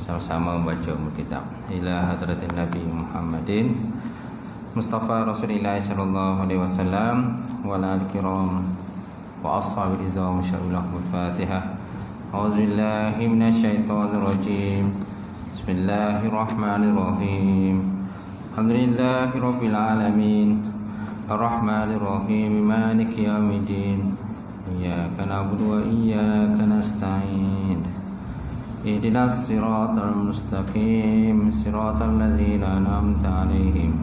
sama-sama membaca kitab ila hadratin Nabi Muhammadin Mustafa Rasulullah sallallahu alaihi wasallam wa ala al-kiram wa ashabil izam insyaallah al-Fatihah. A'udzubillahi minasyaitonir rajim. Bismillahirrahmanirrahim. Alhamdulillahirabbil alamin. Ar-Rahmanir Rahim. Maliki yaumiddin. Iyyaka na'budu wa iyyaka nasta'in. Ihdinas siratal mustaqim, siratal ladzina an'amta 'alaihim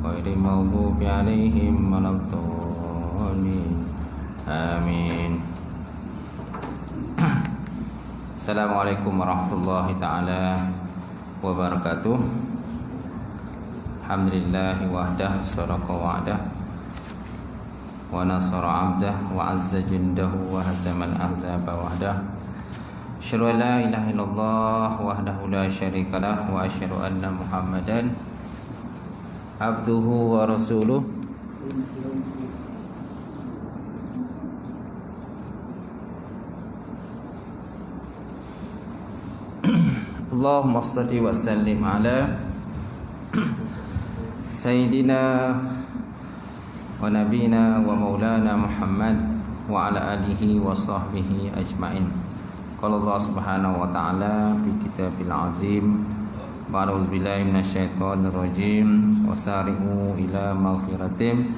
ghairil maghdubi 'alaihim waladdallin. Amin. Assalamualaikum warahmatullahi taala wabarakatuh. Alhamdulillahi wahdah, sadaqa wa'dah, wa nasara 'abdah, wa 'azza jundahu, wa hazamal ahzaba wahdah. Asyhadu an la ilaha illallah wahdahu la syarika lah, wa asyhadu anna Muhammadan abduhu wa rasuluh. Allahumma shalli wa sallim ala sayyidina wa nabina wa maulana Muhammad wa ala alihi wa sahbihi ajma'in. Qala Allah Subhanahu wa ta'ala fi kitabil azim, ba'da'udzu billahi minasyaitonir rajim, wasari'u ila maghfiratin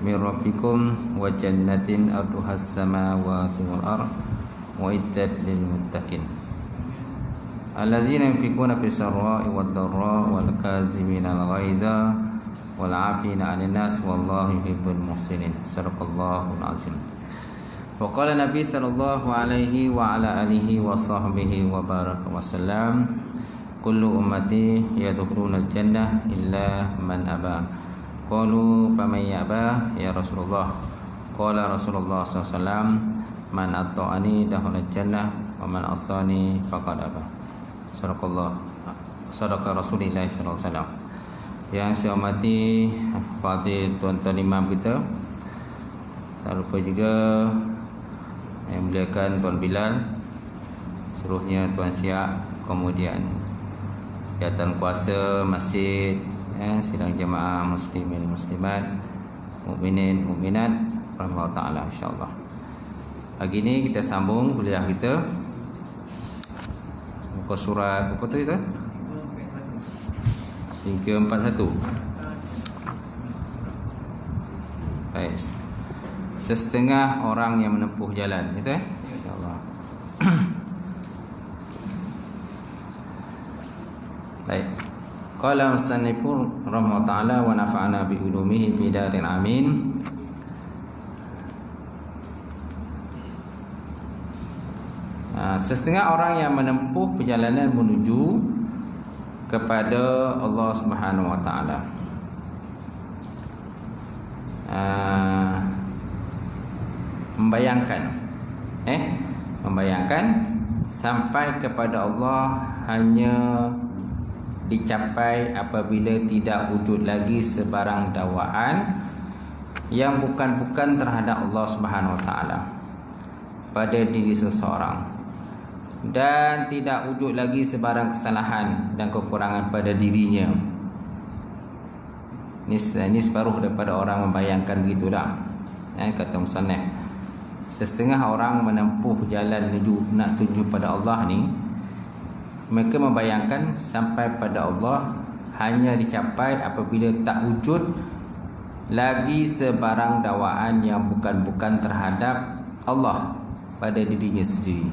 min rabbikum wa jannatin arduhas samawati wal ardh wa iddat lil muttaqin allazina yunfiquna fis sarra'i wad dharra'i wal kazimina al ghaidha wal 'afina 'anil nas wallahu yuhibbul muhsinin. Sadaqallahul azim. Wa qala Nabi sallallahu alaihi wa ala alihi wa sahbihi wa baraka wa sallam, kullu ummati yadkhuluna al-jannah illa man aba. Qalu faman yaba ya Rasulullah? Qala Rasulullah sallallahu alaihi wasallam, man ata'ani dakhala al-jannah wa man asani faqad aba. Sadaqa Rasulullah sallallahu alaihi wasallam. Yang saya hormati Fadil tuan-tuan imam kita, tak lupa juga yang muliakan Tuan Bilal, seluruhnya Tuan Siak, kemudian jawatan kuasa masjid, sidang jemaah muslimin muslimat, mukminin mukminat rahimahullah taala insyaallah. Pagi ini kita sambung kuliah kita muka surat apa tu kita? 341. Baik. Sesetengah orang yang menempuh jalan, gitu insyaallah. Baik. Qala musannifur rahimahullah taala wa nafa'ana bi ulumihi fi darin amin. Sesetengah orang yang menempuh perjalanan menuju kepada Allah Subhanahu wa taala, membayangkan sampai kepada Allah hanya dicapai apabila tidak wujud lagi sebarang dakwaan yang bukan-bukan terhadap Allah Subhanahu wa taala pada diri seseorang, dan tidak wujud lagi sebarang kesalahan dan kekurangan pada dirinya. Ini separuh daripada orang membayangkan begitulah. Kata musannif, setengah orang menempuh jalan menuju nak tuju pada Allah ni, mereka membayangkan sampai pada Allah hanya dicapai apabila tak wujud lagi sebarang dakwaan yang bukan-bukan terhadap Allah pada dirinya sendiri,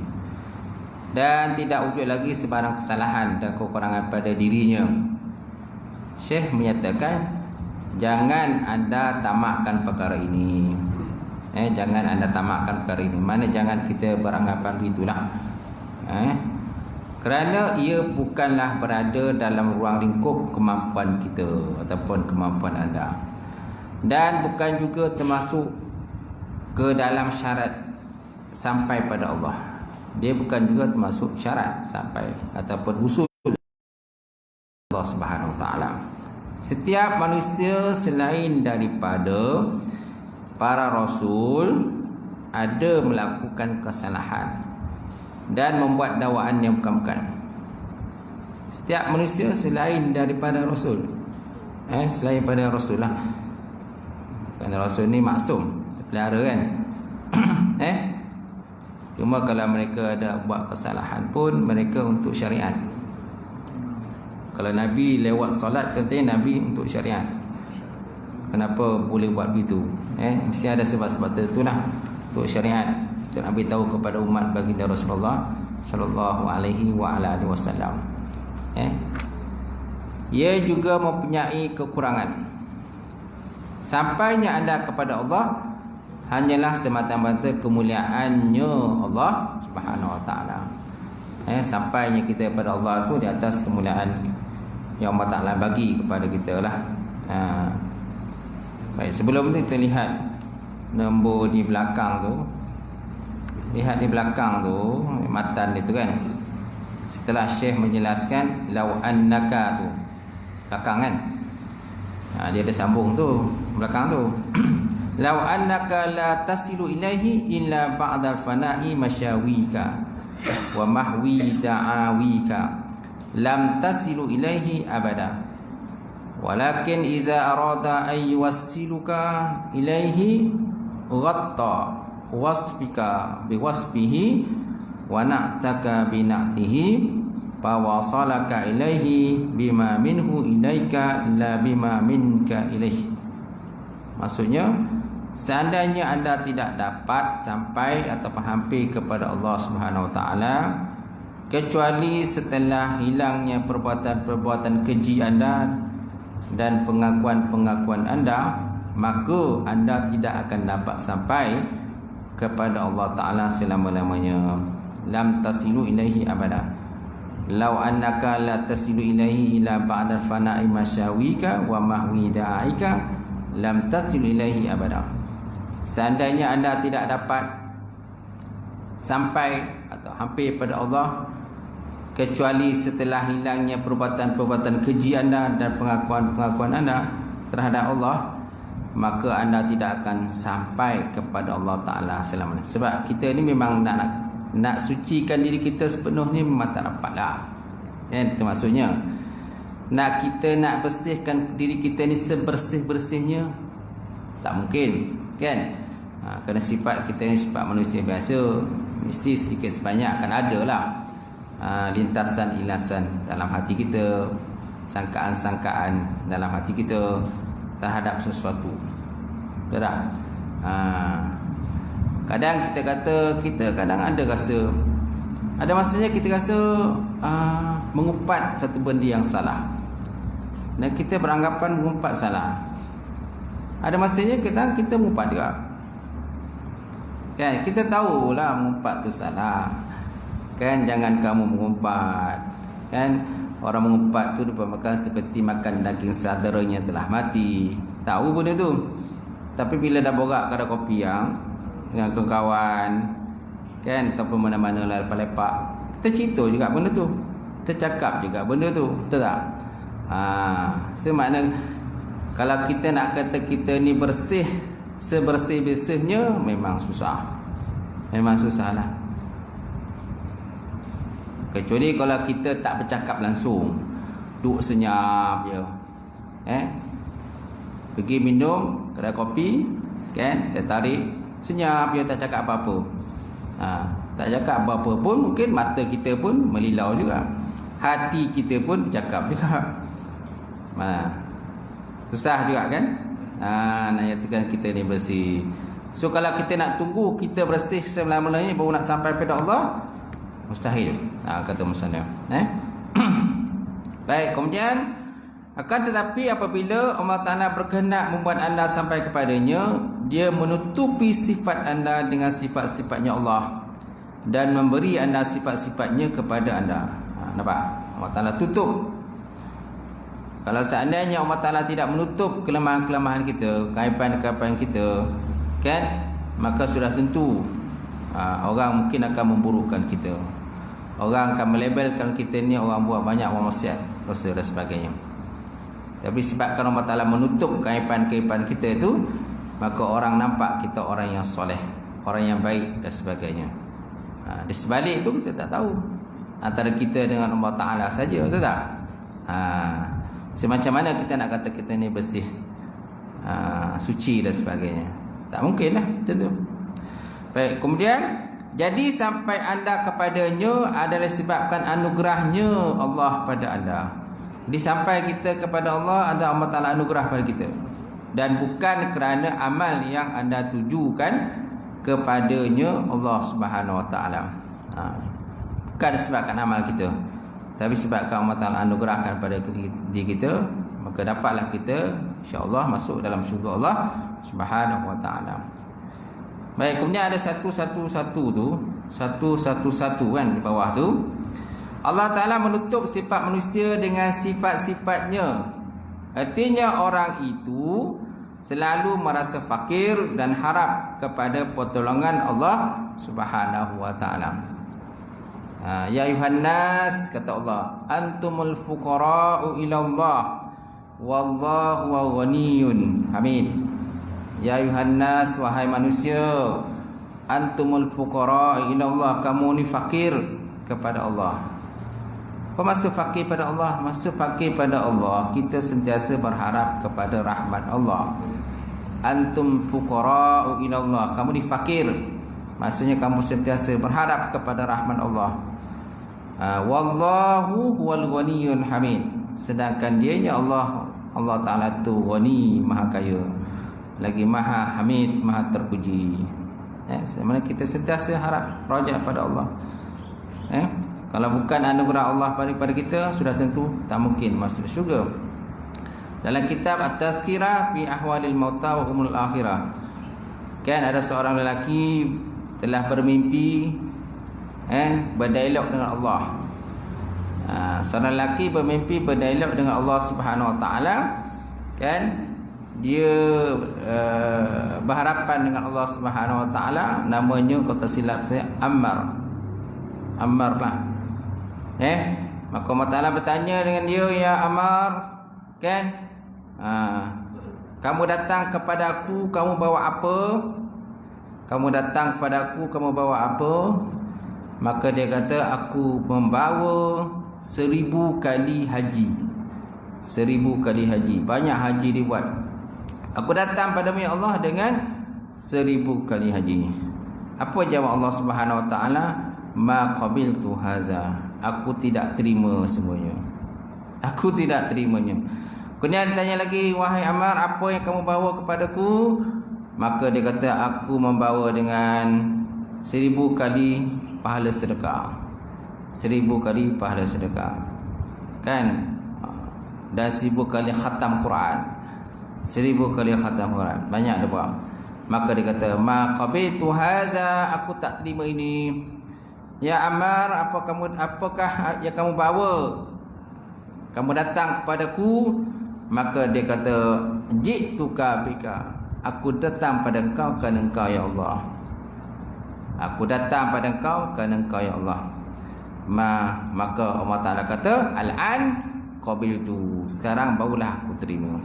dan tidak wujud lagi sebarang kesalahan dan kekurangan pada dirinya. Syekh menyatakan, jangan anda tamakkan perkara ini. Jangan anda tamakkan perkara ini. Mana jangan kita beranggapan begitulah. Kerana ia bukanlah berada dalam ruang lingkup kemampuan kita ataupun kemampuan anda, dan bukan juga termasuk ke dalam syarat sampai pada Allah. Dia bukan juga termasuk syarat sampai ataupun usul Allah Subhanahu wa taala. Setiap manusia selain daripada para rasul ada melakukan kesalahan dan membuat dakwaan yang bukan-bukan. setiap manusia selain daripada Rasul. Selain pada Rasul lah. Kerana Rasul ni maksum, terpelihara kan. Cuma kalau mereka ada buat kesalahan pun, mereka untuk syariat. Kalau Nabi lewat solat, katanya Nabi untuk syariat. Kenapa boleh buat begitu? Mesti ada sebab-sebab tertentu lah untuk syariat. Dan Nabi tahu kepada umat baginda Rasulullah sallallahu alaihi wa ala alihi wasallam. Ia juga mempunyai kekurangan. Sampainya anda kepada Allah hanyalah semata-mata kemuliaannya Allah Subhanahu wa taala. Sampainya kita kepada Allah tu di atas kemuliaan yang Allah Taala bagi kepada kita lah. Baik, sebelum tu kita lihat nombor di belakang tu. Lihat di belakang tu, matan itu kan. Setelah Syekh menjelaskan law annaka tu, belakang kan. Dia ada sambung tu belakang tu. Law annaka la tasilu ilaihi illa ba'dal fana'i masyawika wa mahwi da'awika lam tasilu ilaihi abada. Walakin idza arada an yuwassiluka ilaihi ghatta wasfika biwasfihi wa na'taka bina'tihi fawasalaka ilaihi bima minhu ilaika la bima minka ilaihi. Maksudnya, seandainya anda tidak dapat sampai ataupun hampir kepada Allah Subhanahu wa taala kecuali setelah hilangnya perbuatan-perbuatan keji anda dan pengakuan-pengakuan anda, maka anda tidak akan dapat sampai kepada Allah Ta'ala selama-lamanya. Lam tasilu ilaihi abada. Lau annaka la tasilu ilaihi ila ba'dal fana'i masyawika wa mahwi da'aika lam tasilu ilaihi abada. Seandainya anda tidak dapat sampai atau hampir pada Allah kecuali setelah hilangnya perbuatan-perbuatan keji anda dan pengakuan-pengakuan anda terhadap Allah, maka anda tidak akan sampai kepada Allah Ta'ala selamanya. Sebab kita ni memang nak sucikan diri kita sepenuhnya memang tak dapat lah. Itu maksudnya. Kita nak bersihkan diri kita ni sebersih-bersihnya tak mungkin kan. Kerana sifat kita ni sifat manusia biasa, mesti sedikit sebanyak akan ada lah lintasan ilasan dalam hati kita, sangkaan-sangkaan dalam hati kita terhadap sesuatu. Betul tak? Kadang kita kata kita kadang ada rasa, ada masanya kita rasa mengumpat satu benda yang salah dan kita beranggapan mengumpat salah. Ada masanya kita mengumpat juga kan. Kita tahulah mengumpat tu salah kan. Jangan kamu mengumpat kan. Orang mengumpat tu dipermakan seperti makan daging saudaranya telah mati. Tahu benda tu. Tapi bila dah borak kedai kopi yang dengan kawan kan, ataupun mana-mana lepak-lepak, kita cerita juga benda tu, kita cakap juga benda tu. Betul tak? Semakna kalau kita nak kata kita ni bersih sebersih-bersihnya, memang susah. Memang susah lah. Kecuali kalau kita tak bercakap langsung, duduk senyap je, pergi minum kedai kopi kan, tertarik, senyap je, tak cakap apa-apa. Tak cakap apa-apa pun, mungkin mata kita pun melilau juga, hati kita pun bercakap juga. Susah juga kan. Nak nyatakan kita ni bersih. So kalau kita nak tunggu kita bersih selama-lamanya baru nak sampai pada Allah, mustahil, kata Musannif. Baik, kemudian akan tetapi apabila Allah Ta'ala berkehendak membuat anda sampai kepadanya, dia menutupi sifat anda dengan sifat-sifatnya Allah dan memberi anda sifat-sifatnya kepada anda. Nampak? Allah Ta'ala tutup. Kalau seandainya Allah Ta'ala tidak menutup kelemahan-kelemahan kita, kaiban-kaiban kita kan, maka sudah tentu orang mungkin akan memburukkan kita. Orang akan melabelkan kita ni orang buat banyak maksiat, dosa dan sebagainya. Tapi sebabkan Allah Ta'ala menutup kaiban-kaiban kita itu, maka orang nampak kita orang yang soleh, orang yang baik dan sebagainya. Di sebalik itu kita tak tahu, antara kita dengan Allah Ta'ala saja, betul tak? Semacam mana kita nak kata kita ni bersih, suci dan sebagainya? Tak mungkin lah tentu. Baik, kemudian jadi sampai anda kepadanya adalah sebabkan anugerahnya Allah pada anda. Jadi sampai kita kepada Allah, ada Allah Ta'ala anugerah pada kita, dan bukan kerana amal yang anda tujukan kepadanya Allah Subhanahu Wa Ta'ala. Bukan disebabkan amal kita, tapi sebabkan Allah Ta'ala anugerahkan pada diri kita, maka dapatlah kita insya-Allah masuk dalam syurga Allah Subhanahu Wa Ta'ala. Baik, kemudian ada satu kan di bawah tu. Allah Ta'ala menutup sifat manusia dengan sifat-sifatnya. Artinya orang itu selalu merasa fakir dan harap kepada pertolongan Allah Subhanahu Wa Ta'ala. Ya ayuhan nas, kata Allah, antumul fuqara'u ila Allah wallahu ghaniyyun hamid. Ya ayuhan nas, wahai manusia, antumul fuqara'u ila Allah, kamu ni fakir kepada Allah. Apa maksud fakir pada Allah? Maksud fakir pada Allah, kita sentiasa berharap kepada rahmat Allah. Antum fuqara'u ila Allah, kamu ni fakir, maksudnya kamu sentiasa berharap kepada rahmat Allah. Wallahu huwal ghaniyyun hamid, sedangkan dianya Allah Ta'ala tu ghani, maha kaya, lagi maha hamid, maha terpuji. Sebenarnya kita sentiasa harap rajak pada Allah. Kalau bukan anugerah Allah pada kita, sudah tentu tak mungkin masuk syurga. Dalam kitab At-Tazkirah fi Ahwalil Mauta wa Umul Akhirah, kan ada seorang lelaki telah bermimpi berdialog dengan Allah. Seorang lelaki bermimpi berdialog dengan Allah Subhanahu Wa Ta'ala, kan? Dia berharapan dengan Allah Subhanahu Wa Ta'ala. Namanya, kau tak silap saya, Ammar lah. Maka Allah Ta'ala bertanya dengan dia, ya Ammar, kan? Kamu datang kepada aku, kamu bawa apa? Kamu datang kepada aku, kamu bawa apa? Maka dia kata, aku membawa 1000 kali haji. 1000 kali haji. Banyak haji dibuat. Aku datang padamu ya Allah dengan 1000 kali haji. Apa jawab Allah Subhanahu Wa Ta'ala? Ma qabiltu haza, aku tidak terima semuanya. Aku tidak terimanya. Kemudian ditanya lagi, wahai Ammar, apa yang kamu bawa kepadaku? Maka dia kata, aku membawa dengan 1000 kali pahala sedekah. 1000 kali pahala sedekah, kan? Dan 1000 kali khatam Quran. 1000 kali khatam Quran. Banyak dia buat. Maka dia kata, ma qabiltu haza, aku tak terima ini. Ya Ammar, apakah yang kamu bawa? Kamu datang kepadaku. Maka dia kata, ji'tuka bika, aku datang pada engkau kerana engkau ya Allah. Aku datang pada engkau kerana engkau ya Allah. Maka Allah Ta'ala kata, al-an qabiltu, sekarang barulah aku terima.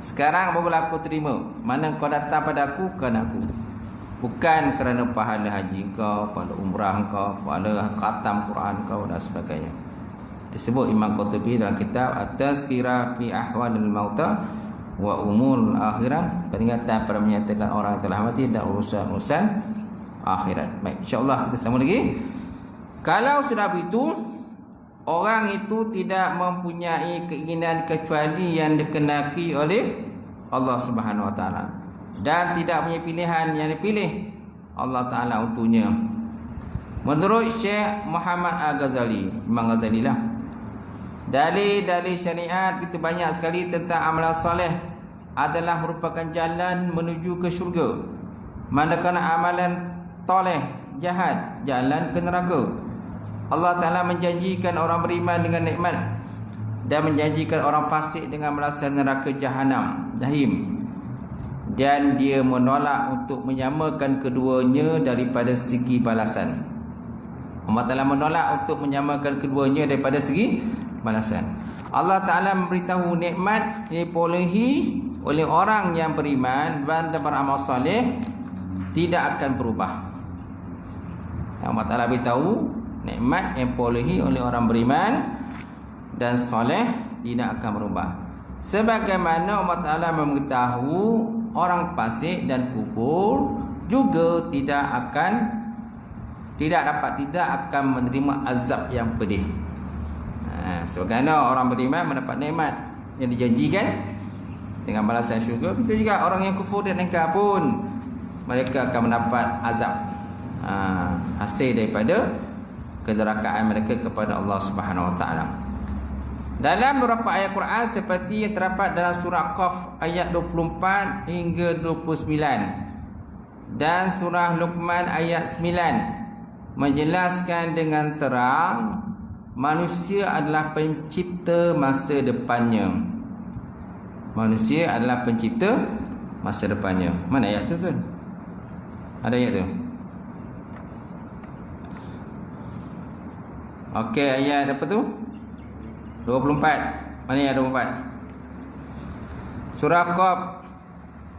Sekarang barulah aku terima. Mana kau datang pada aku kerana aku, bukan kerana pahala haji kau, pahala umrah kau, pahala khatam Quran kau dan sebagainya. Disebut Imam Qurtubi dalam kitab At-Tazkirah fi Ahwalil Mauta wa Umul Akhirah, peringatan pada menyatakan orang yang telah mati dan urusan-urusan akhirat. Baik, insya-Allah kita sambung lagi. Kalau sudah begitu, orang itu tidak mempunyai keinginan kecuali yang dikenaki oleh Allah Subhanahu Wa Ta'ala, dan tidak punya pilihan yang dipilih Allah Ta'ala untuknya. Menurut Syekh Muhammad Al-Ghazali, Imam Ghazali lah, dalil-dalil syariat itu banyak sekali tentang amalan soleh adalah merupakan jalan menuju ke syurga, manakala amalan toleh jahat jalan ke neraka. Allah Ta'ala menjanjikan orang beriman dengan nikmat dan menjanjikan orang fasik dengan melasa neraka jahanam, jahim. Dan dia menolak untuk menyamakan keduanya daripada segi balasan. Allah Ta'ala menolak untuk menyamakan keduanya daripada segi balasan. Allah Ta'ala memberitahu nikmat diperolehi oleh orang yang beriman dan beramal soleh tidak akan berubah. Allah Ta'ala beritahu nikmat yang diperolehi oleh orang beriman dan soleh tidak akan berubah. Sebagaimana Allah Ta'ala memberitahu orang fasik dan kufur juga tidak akan menerima azab yang pedih. Sebagaimana orang beriman mendapat nikmat yang dijanjikan dengan balasan syurga, begitu juga orang yang kufur dan ingkar pun mereka akan mendapat azab hasil daripada kedurhakaan mereka kepada Allah Subhanahu Wa Taala. Dalam beberapa ayat Quran seperti yang terdapat dalam surah Qaf ayat 24 hingga 29 dan surah Luqman ayat 9 menjelaskan dengan terang manusia adalah pencipta masa depannya. Manusia adalah pencipta masa depannya. Mana ayat tu? Ada ayat tu? Okey, ayat apa tu? 24. Mana ayat 24? Surah Qaf.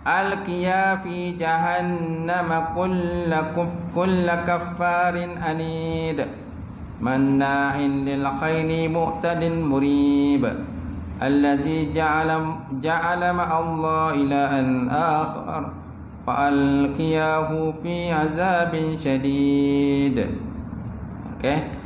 Alqiya fi jahannam kulla kaffarin anid manna'in lil khairi mu'tadin murib allazi ja'ala ma'allah ilahan akhar fa'alqiyahu fi azabin syadid. Okey.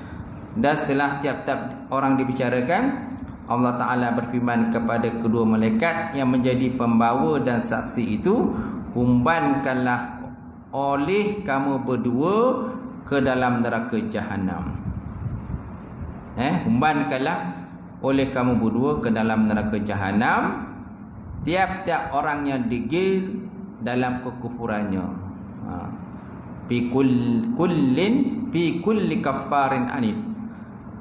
Dan setelah tiap-tiap orang dibicarakan, Allah Ta'ala berfirman kepada kedua malaikat yang menjadi pembawa dan saksi itu, humbankanlah oleh kamu berdua ke dalam neraka Jahannam. Humbankanlah oleh kamu berdua ke dalam neraka Jahannam tiap-tiap orang yang degil dalam kekufurannya. Fi kulli kaffarin anid.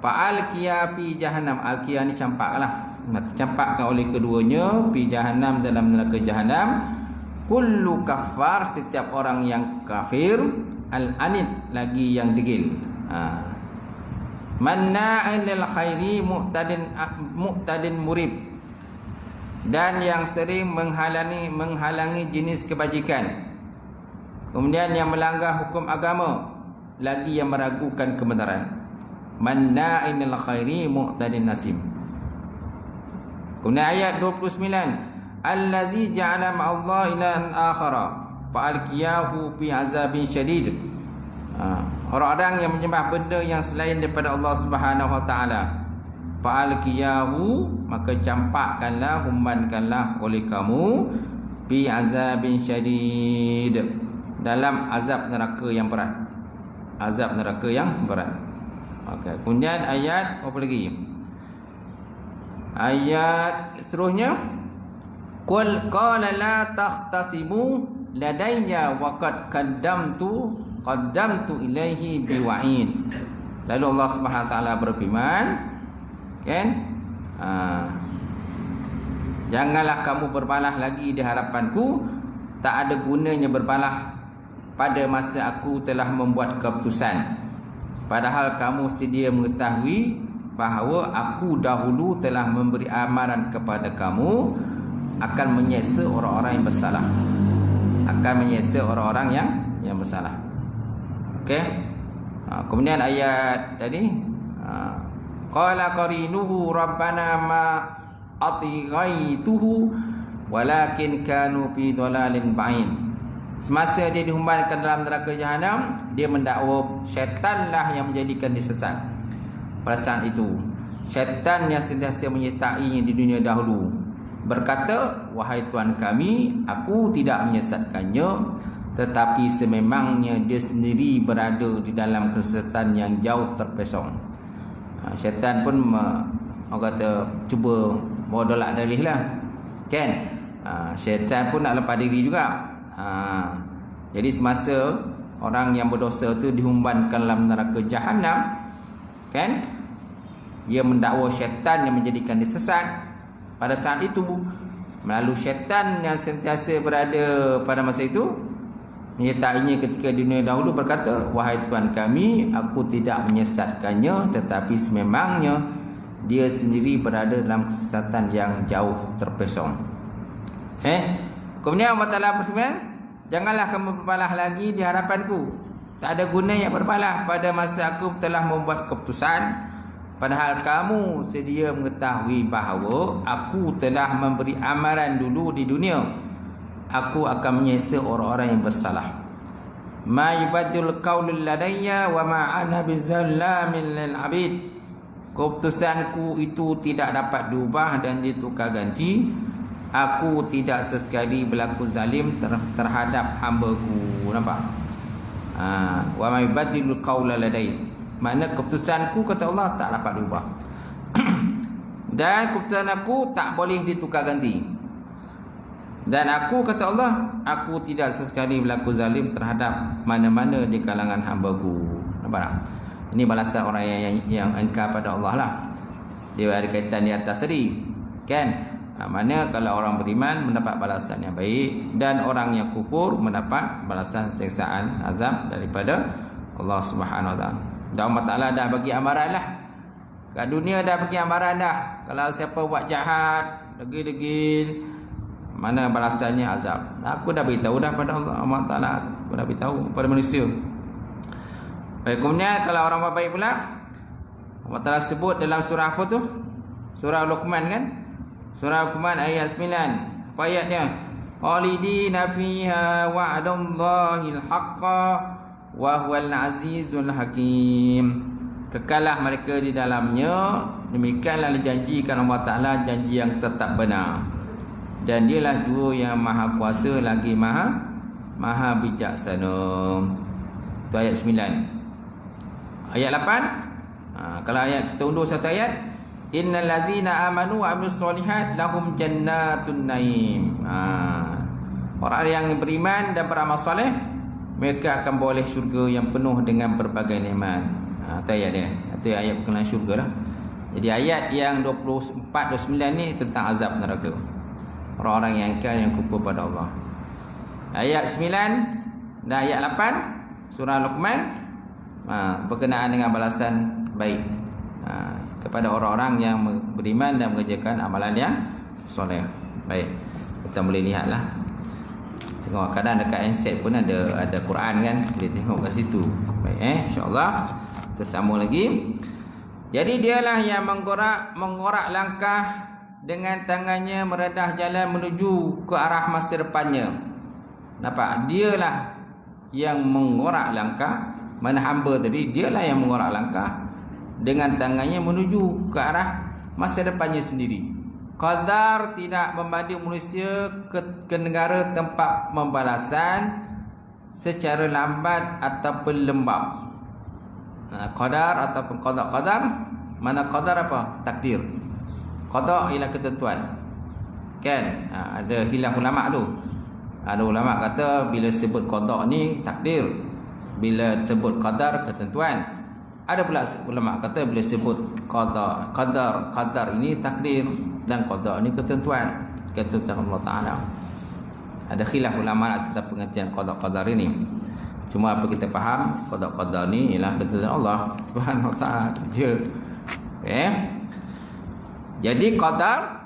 Fa'alqiya fi jahannam. Alqiya ni campaklah. Maka campakkan oleh keduanya fi jahannam, dalam neraka jahannam, kullu kaffar, setiap orang yang kafir, al-anid, lagi yang degil. Manna'in lil khairi mu'tadin murib, dan yang sering menghalangi jenis kebajikan, kemudian yang melanggar hukum agama, lagi yang meragukan kebenaran. Manna'in lil khairi mu'tadin nasim. Kemudian ayat 29, allazi ja'ala ma'allah ilahan akhara fa'alqiyahu fi azabin syadid. Orang-orang yang menyembah benda yang selain daripada Allah Subhanahu Wa Taala, fa'alqiyahu, maka campakkanlah, humbankanlah oleh kamu fi azabin syadid, dalam azab neraka yang berat. Azab neraka yang berat. Okey, kemudian ayat apa lagi? Ayat seterusnya, qul qala la takhtasimu ladayya wa qad qaddamtu ilaihi biwa'id. Lalu Allah Subhanahu Wa Taala berfirman, kan? Janganlah kamu berbalah lagi di hadapanku, tak ada gunanya berbalah pada masa aku telah membuat keputusan. Padahal kamu sedia mengetahui bahawa aku dahulu telah memberi amaran kepada kamu akan menyeksa orang-orang yang bersalah. Akan menyeksa orang-orang yang bersalah. Okey. Kemudian ayat tadi, qala qarinuhu rabbana ma atighaituhu walakin kanu fi dhalalin ba'id. Semasa dia dihumbankan dalam neraka Jahannam, dia mendakwa syaitanlah yang menjadikan dia sesat. Pada saat itu, syaitan yang sentiasa menyertainya di dunia dahulu berkata, wahai Tuhan kami, aku tidak menyesatkannya, tetapi sememangnya dia sendiri berada di dalam kesesatan yang jauh terpesong. Syaitan pun orang kata cuba bawa dolak dalih lah, kan? Syaitan pun nak lepas diri juga. Jadi semasa orang yang berdosa tu dihumbankan dalam neraka Jahannam, kan, ia mendakwa syaitan yang menjadikan dia sesat. Pada saat itu, melalui syaitan yang sentiasa berada pada masa itu, menyertainya ketika di dunia dahulu berkata, wahai Tuhan kami, aku tidak menyesatkannya, tetapi sememangnya dia sendiri berada dalam kesesatan yang jauh terpesong. Kemudian Allah Ta'ala berfirman, janganlah kamu berbalah lagi di hadapanku, tak ada guna yang berbalah pada masa aku telah membuat keputusan. Padahal kamu sedia mengetahui bahawa aku telah memberi amaran dulu di dunia. Aku akan menyiksa orang-orang yang bersalah. Ma yubadil qaulul ladayya wa ma ana bizallamin lil abid. Keputusanku itu tidak dapat diubah dan ditukar ganti. Aku tidak sesekali berlaku zalim terhadap hamba-Ku. Nampak? Wa ma yubadil qaulul ladayya. Makna keputusanku, kata Allah, tak dapat diubah. Dan keputusan aku tak boleh ditukar ganti. Dan aku, kata Allah, aku tidak sesekali berlaku zalim terhadap mana-mana di kalangan hamba-Ku. Nampak tak? Ini balasan orang yang engkar pada Allah lah. Dia ada kaitan di atas tadi, kan? Mana kalau orang beriman mendapat balasan yang baik, dan orang yang kufur mendapat balasan siksaan azab daripada Allah Subhanahu Wa Taala. Dan Allah Ta'ala dah bagi amaran lah. Kat dunia dah bagi amaran dah. Kalau siapa buat jahat, degil-degil, mana balasannya azab. Aku dah beritahu dah pada Allah Ta'ala. Aku dah beritahu pada manusia. Baik, kemudian kalau orang buat baik pula, Allah Ta'ala sebut dalam surah apa tu? Surah Luqman kan? Surah Luqman ayat 9. Apa ayatnya? Khalidina fiha wa'dallahi al-haqqa wa huwal azizul hakim. Kekalah mereka di dalamnya, demikianlah dijanjikan Allah Ta'ala janji yang tetap benar, dan dialah Dia yang maha kuasa lagi maha bijaksana. Itu ayat 9. Ayat 8, kalau ayat kita undur satu ayat, innal ladzina amanu wa amilus solihat lahum jannatun naim. Orang yang beriman dan beramal soleh, mereka akan boleh syurga yang penuh dengan berbagai nikmat. Itu ayat dia. Itu ayat berkenaan syurga lah. Jadi ayat yang 24, 29 ni tentang azab neraka. Orang-orang yang ingkar, yang kufur pada Allah. Ayat 9 dan ayat 8 surah Luqman berkenaan dengan balasan baik kepada orang-orang yang beriman dan mengerjakan amalan yang soleh. Baik, kita boleh lihatlah. Tengok kadang dekat handset pun ada Quran kan, boleh tengok kat situ. Baik, insya-Allah kita sambung lagi. Jadi dialah yang mengorak langkah dengan tangannya, meredah jalan menuju ke arah masa depannya. Nampak? Dialah yang mengorak langkah. Mana hamba tadi, dialah yang mengorak langkah dengan tangannya menuju ke arah masa depannya sendiri. Qadar tidak memandu manusia ke negara tempat pembalasan secara lambat ataupun lembab. Qadar ataupun qadar. Mana qadar apa? Takdir. Qada ialah ketentuan. Kan? Ada khilaf ulama tu. Ada ulama kata bila sebut qada ni takdir, bila sebut qadar ketentuan. Ada pula ulama kata bila sebut qadar ini takdir, dan qada ni ketentuan Allah Ta'ala. Ada khilaf ulama tentang pengertian qadar ini. Cuma apa kita faham, qadar ni ialah ketentuan Allah Subhanahu Wa Ta'ala je. Jadi qadar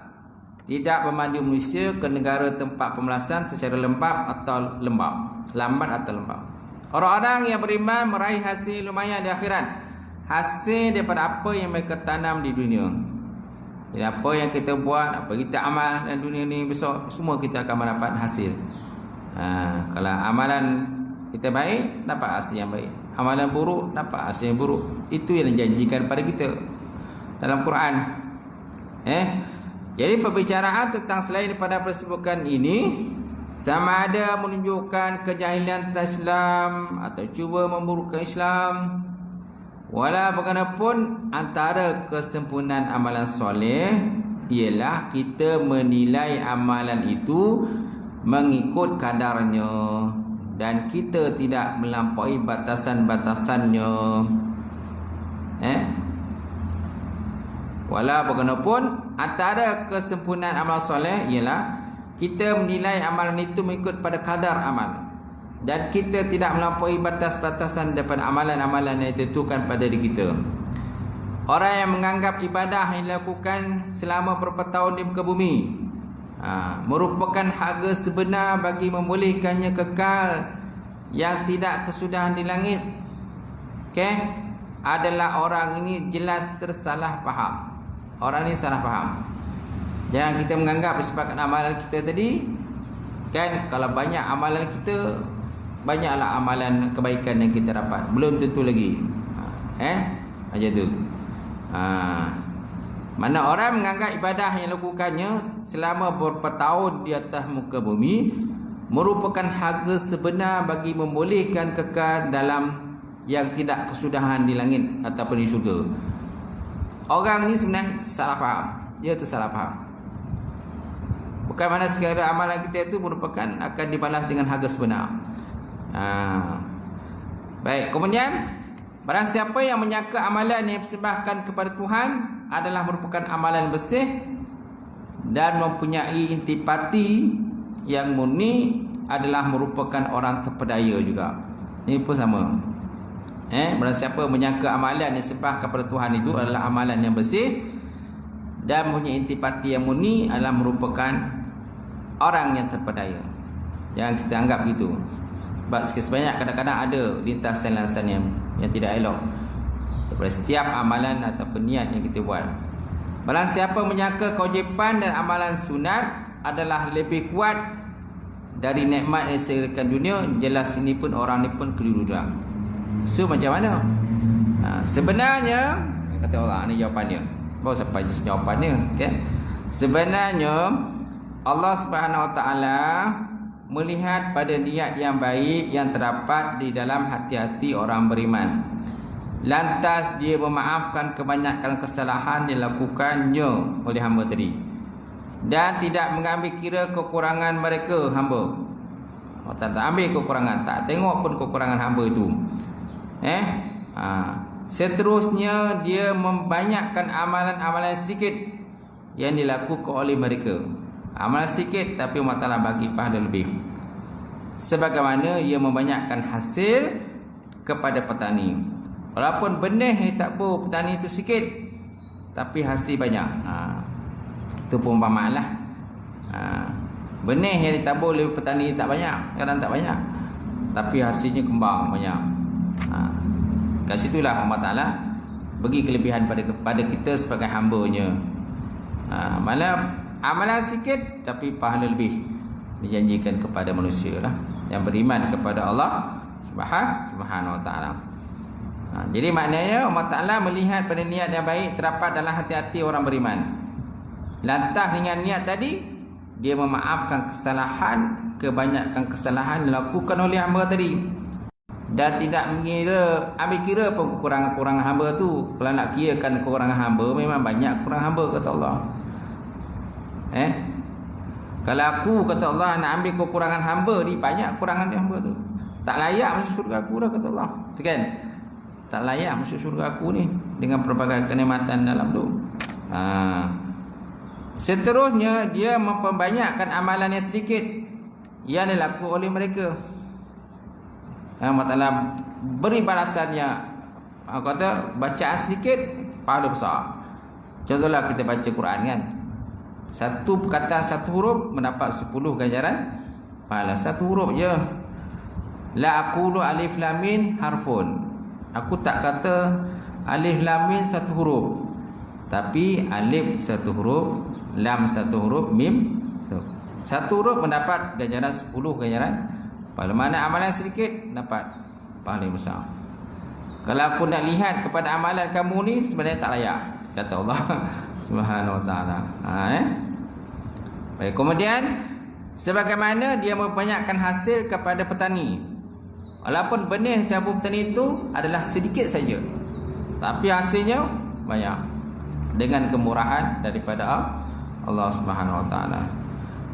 tidak memandu manusia ke negara tempat pembalasan secara lambat atau lambat. Orang-orang yang beriman meraih hasil lumayan di akhirat, hasil daripada apa yang mereka tanam di dunia. Jadi apa yang kita buat, apa kita amal dalam dunia ni, besok semua kita akan mendapat hasil. Kalau amalan kita baik, dapat hasil yang baik. Amalan buruk, dapat hasil yang buruk. Itu yang dijanjikan pada kita dalam Quran. Jadi perbicaraan tentang selain daripada persebutan ini, sama ada menunjukkan kejahilan tentang Islam atau cuba memburukkan Islam, wala bagaimanapun, antara kesempurnaan amalan soleh ialah kita menilai amalan itu mengikut kadarnya, dan kita tidak melampaui batasan-batasannya. Wala bagaimanapun, antara kesempurnaan amal soleh ialah kita menilai amalan itu mengikut pada kadar amal, dan kita tidak melampaui batas-batasan daripada amalan-amalan yang ditentukan pada diri kita. Orang yang menganggap ibadah yang dilakukan selama beberapa tahun di muka bumi merupakan harga sebenar bagi membolehkannya kekal yang tidak kesudahan di langit, adalah orang ini jelas tersalah faham. Orang ini salah faham. Jangan kita menganggap disebabkan amalan kita tadi, kan, kalau banyak amalan kita, banyaklah amalan kebaikan yang kita dapat. Belum tentu lagi. Macam tu. Mana orang menganggap ibadah yang lakukannya selama beberapa tahun di atas muka bumi merupakan harga sebenar bagi membolehkan kekal dalam yang tidak kesudahan di langit ataupun di syurga. Orang ni sebenarnya salah faham. Dia tu salah faham. Bukan mana segala amalan kita itu merupakan akan dibalas dengan harga sebenar. Baik, kemudian barang siapa yang menyangka amalan yang dipersembahkan kepada Tuhan adalah merupakan amalan bersih dan mempunyai intipati yang murni adalah merupakan orang terpedaya juga. Ini pun sama. Barang siapa menyangka amalan yang disembah kepada Tuhan itu adalah amalan yang bersih dan mempunyai intipati yang murni adalah merupakan orang yang terpedaya. Yang kita anggap itu. Sebab sebanyak kadang-kadang ada lintasan-lintasan yang tidak elok daripada setiap amalan ataupun niat yang kita buat. Barang siapa menyangka kewajipan dan amalan sunat adalah lebih kuat dari nikmat yang disediakan dunia, jelas ini pun orang ni pun keliru juga. So macam mana? Sebenarnya, kata Allah, ni jawapannya. Baru sampai jawapannya, okay? Sebenarnya Allah Subhanahu Wa Taala melihat pada niat yang baik yang terdapat di dalam hati-hati orang beriman. Lantas dia memaafkan kebanyakan kesalahan yang dilakukannya oleh hamba tadi dan tidak mengambil kira kekurangan mereka hamba. Allah tak ambil kekurangan, tak tengok pun kekurangan hamba itu. Seterusnya dia membanyakkan amalan-amalan sedikit yang dilakukan oleh mereka. Amalan sedikit tapi Allah Ta'ala bagi pahala lebih. Sebagaimana ia membanyakkan hasil kepada petani. Walaupun benih yang ditabur petani itu sikit, tapi hasil banyak. Itu perumpamaan lah. Benih yang ditabur oleh petani tak banyak, kadang tak banyak, tapi hasilnya kembang banyak. Kat situlah Allah Ta'ala bagi kelebihan pada kita sebagai hamba-Nya. Malah amalan sikit tapi pahala lebih dijanjikan kepada manusia lah yang beriman kepada Allah Subhanahu Wa Ta'ala. Jadi maknanya Allah Ta'ala melihat pada niat yang baik terdapat dalam hati-hati orang beriman. Lantas dengan niat tadi dia memaafkan kesalahan, kebanyakan kesalahan dilakukan oleh hamba tadi dan tidak ambil kira pun kekurangan hamba tu. Kalau nak kirakan kekurangan hamba, memang banyak kekurangan hamba, kata Allah. Kalau aku, kata Allah, nak ambil kekurangan hamba ni, banyak kekurangan hamba tu, tak layak masuk syurga aku dah, kata Allah. Kan? Tak layak masuk syurga aku ni dengan pelbagai kenikmatan dalam tu. Seterusnya dia memperbanyakkan amalan yang sedikit yang dilakukan oleh mereka. Allah Ta'ala beri balasannya. Kata bacaan sedikit pahala besar. Contohlah kita baca Quran kan, satu perkataan satu huruf mendapat 10 ganjaran pahala. Satu huruf je. La aqulu alif lam mim harfun. Aku tak kata alif lam mim satu huruf, tapi alif satu huruf, lam satu huruf, mim satu huruf mendapat ganjaran 10 ganjaran pahala. Mana amalan sedikit dapat pahala besar. Kalau aku nak lihat kepada amalan kamu ni, sebenarnya tak layak, kata Allah Subhanahu Wa Ta'ala. Baik, kemudian sebagaimana dia membanyakkan hasil kepada petani, walaupun benih ditabur petani itu adalah sedikit saja, tapi hasilnya banyak dengan kemurahan daripada Allah Subhanahu Wa Ta'ala.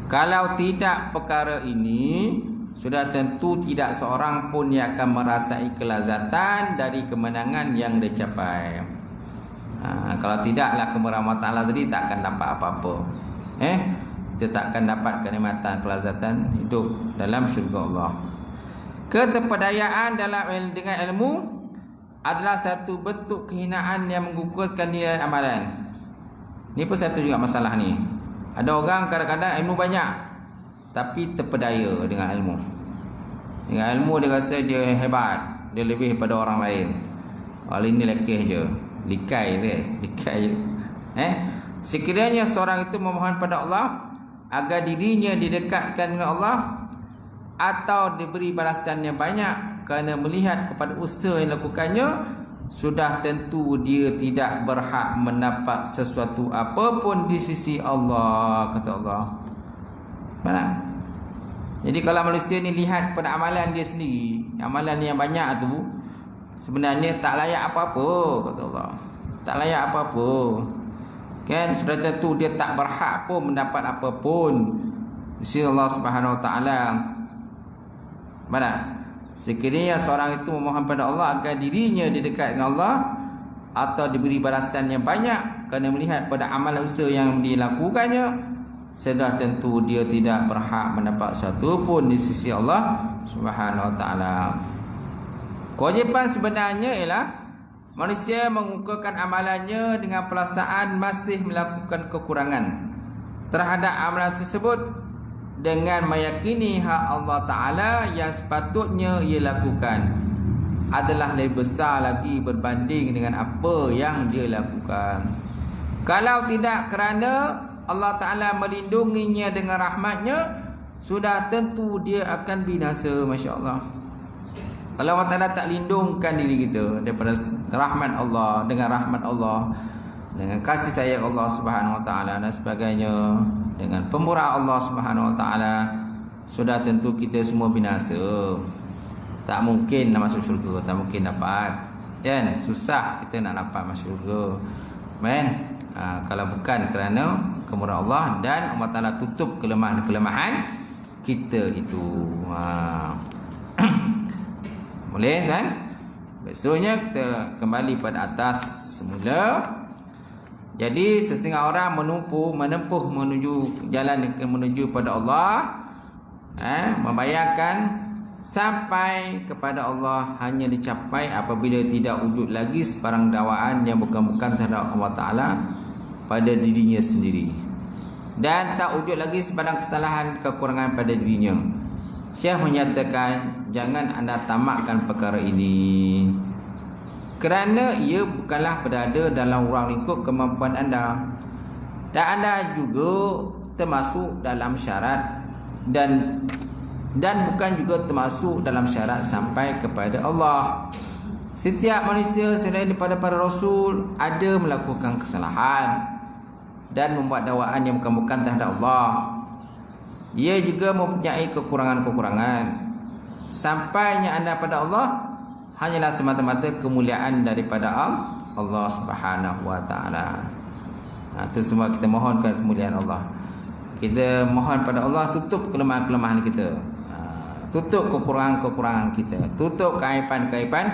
Kalau tidak perkara ini, sudah tentu tidak seorang pun yang akan merasai kelazatan dari kemenangan yang dicapai. Kalau tidaklah kemurahan Allah Ta'ala tadi, tak akan dapat apa-apa. Kita tak akan dapat kenikmatan, kelazatan hidup dalam syurga Allah. Keterpedayaan dengan ilmu adalah satu bentuk kehinaan yang menggugurkan nilai amalan. Ini pun satu juga masalah ni. Ada orang kadang-kadang ilmu banyak tapi terpedaya dengan ilmu. Dengan ilmu dia rasa dia hebat, dia lebih daripada orang lain. Kalau ini lekeh je, likai je, likai je. Sekiranya seorang itu memohon pada Allah agar dirinya didekatkan dengan Allah atau diberi balasan yang banyak kerana melihat kepada usaha yang dilakukannya, sudah tentu dia tidak berhak mendapat sesuatu apapun di sisi Allah, kata Allah. Mana? Jadi kalau manusia ni lihat pada amalan dia sendiri, amalan yang banyak tu sebenarnya tak layak apa-apa, kata Allah. Tak layak apa-apa. Kan sudah tentu dia tak berhak pun mendapat apapun di sisi Allah Subhanahu Wa Taala. Mana? Sekiranya seorang itu memohon pada Allah agar dirinya didekat dengan Allah atau diberi balasan yang banyak kerana melihat pada amalan usaha yang dilakukannya, sudah tentu dia tidak berhak mendapat satu pun di sisi Allah Subhanahu Wa Taala. Kewajipan sebenarnya ialah manusia mengukuhkan amalannya dengan perasaan masih melakukan kekurangan terhadap amalan tersebut dengan meyakini hak Allah Ta'ala yang sepatutnya ia lakukan adalah lebih besar lagi berbanding dengan apa yang dia lakukan. Kalau tidak kerana Allah Ta'ala melindunginya dengan rahmatnya, sudah tentu dia akan binasa. Masya Allah. Kalau Allah Ta'ala tak lindungkan diri kita daripada rahmat Allah, dengan rahmat Allah, dengan kasih sayang Allah Subhanahu Wa Ta'ala dan sebagainya, dengan pemurah Allah Subhanahu Wa Ta'ala, sudah tentu kita semua binasa. Tak mungkin nak masuk syurga, tak mungkin dapat. Kan? Susah kita nak dapat masuk syurga. Men? Kalau bukan kerana kemurahan Allah dan Allah Ta'ala tutup kelemahan-kelemahan kita itu. Boleh kan? Besoknya kita kembali pada atas semula. Jadi setengah orang menempuh menuju jalan menuju pada Allah, membayangkan sampai kepada Allah hanya dicapai apabila tidak wujud lagi sebarang dakwaan yang bukan-bukan terhadap Allah Ta'ala pada dirinya sendiri, dan tak wujud lagi sebarang kesalahan kekurangan pada dirinya. Syekh menyatakan, jangan anda tamakkan perkara ini, kerana ia bukanlah berada dalam ruang lingkup kemampuan anda, dan anda juga termasuk dalam syarat dan bukan juga termasuk dalam syarat sampai kepada Allah. Setiap manusia selain daripada para rasul ada melakukan kesalahan dan membuat dakwaan yang bukan terhadap Allah. Ia juga mempunyai kekurangan-kekurangan. Sampainya anda pada Allah hanyalah semata-mata kemuliaan daripada Allah Subhanahu Wa Taala. Itu semua kita mohonkan kemuliaan Allah. Kita mohon pada Allah tutup kelemahan-kelemahan kita, tutup kekurangan-kekurangan kita, tutup keaiban-keaiban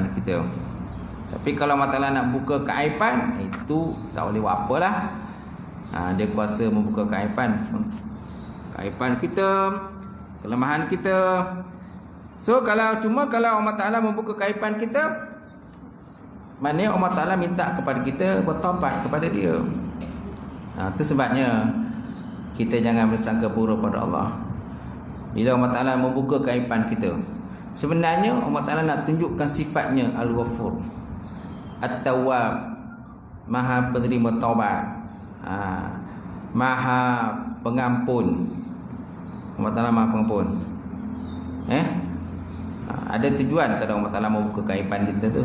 kita. Tapi kalau Allah Ta'ala nak buka keaiban, itu tak boleh buat apalah. Dia kuasa membuka keaiban kita, kelemahan kita. So kalau Allah Ta'ala membuka keaiban kita, maknanya Allah Ta'ala minta kepada kita bertaubat kepada dia. Itu sebabnya kita jangan bersangka buruk pada Allah. Bila Allah Ta'ala membuka keaiban kita, sebenarnya Allah Ta'ala nak tunjukkan sifatnya Al-Ghafur, At-Tawwab, Maha penerima taubat, Maha pengampun. Allah Ta'ala Maha pengampun. Ada tujuan kalau Allah Ta'ala membuka keaiban kita tu.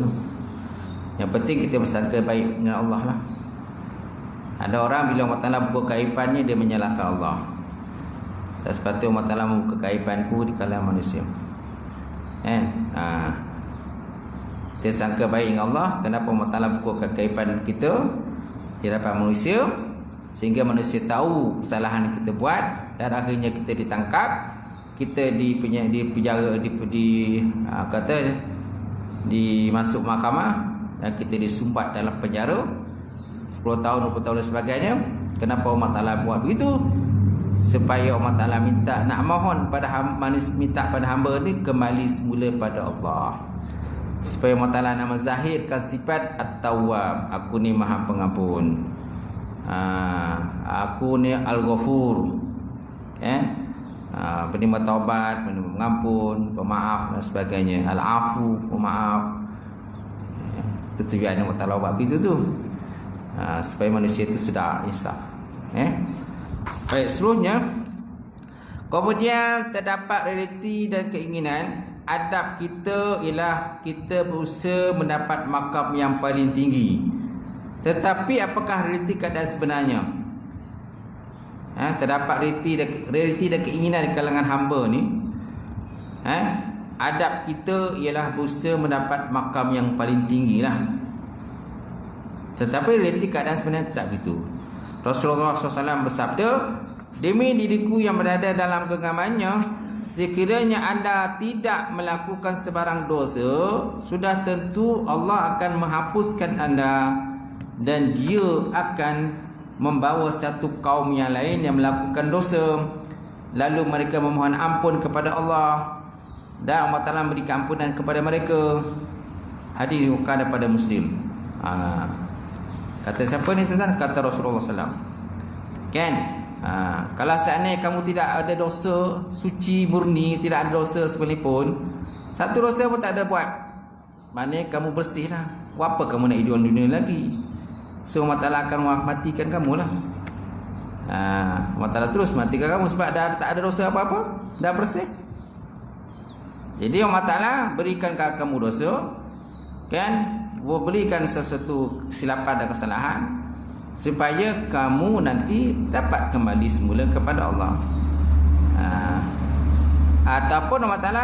Yang penting kita bersangka baik dengan Allah lah. Ada orang bila Allah Ta'ala buka keaibannya, dia menyalahkan Allah. Dan sepatutnya Allah Ta'ala membuka keaibanku di kalangan manusia. Kita sangka baik dengan Allah. Kenapa Allah Ta'ala buka keaiban kita di hadapan manusia, sehingga manusia tahu kesalahan yang kita buat, dan akhirnya kita ditangkap, kita dimasuk mahkamah, dan kita disumbat dalam penjara 10 tahun, 20 tahun dan sebagainya. Kenapa Allah Ta'ala buat begitu? Supaya Allah Ta'ala nak mohon pada minta pada hamba ni kembali semula pada Allah, supaya Allah Ta'ala nak menzahirkan sifat At-Tawwab, aku ni Maha pengampun, aku ni Al-Ghafur, penerima taubat, penerima pengampun, pemaaf dan sebagainya. Al-Afu, pemaaf. Tujuan Allah Ta'ala buat begitu tu, supaya manusia itu sedar, insaf. Baik, seterusnya, kemudian terdapat realiti dan keinginan. Adab kita ialah kita berusaha mendapat makam yang paling tinggi. Tetapi apakah realiti keadaan sebenarnya? Terdapat realiti dan keinginan di kalangan hamba ni. Adab kita ialah berusaha mendapat makam yang paling tinggi lah. Tetapi realiti keadaan sebenarnya tidak begitu. Rasulullah SAW bersabda, demi diriku yang berada dalam genggamannya, sekiranya anda tidak melakukan sebarang dosa, sudah tentu Allah akan menghapuskan anda, dan dia akan membawa satu kaum yang lain yang melakukan dosa, lalu mereka memohon ampun kepada Allah, dan Allah Ta'ala memberikan ampunan kepada mereka. Hadis riwayat daripada Muslim. Kata siapa ni tuan? Kata Rasulullah SAW. Kan? Kalau seandainya kamu tidak ada dosa, suci, murni, tidak ada dosa sekalipun, satu dosa pun tak ada buat, maknanya kamu bersih lah. Apa kamu nak hidup dunia lagi? So Allah Ta'ala akan matikan kamu lah. Allah Ta'ala terus matikan kamu sebab dah tak ada dosa apa-apa, dah bersih. Jadi Allah Ta'ala berikan kamu dosa, kan, berikan sesuatu kesilapan dan kesalahan, supaya kamu nanti dapat kembali semula kepada Allah. Ataupun Allah Ta'ala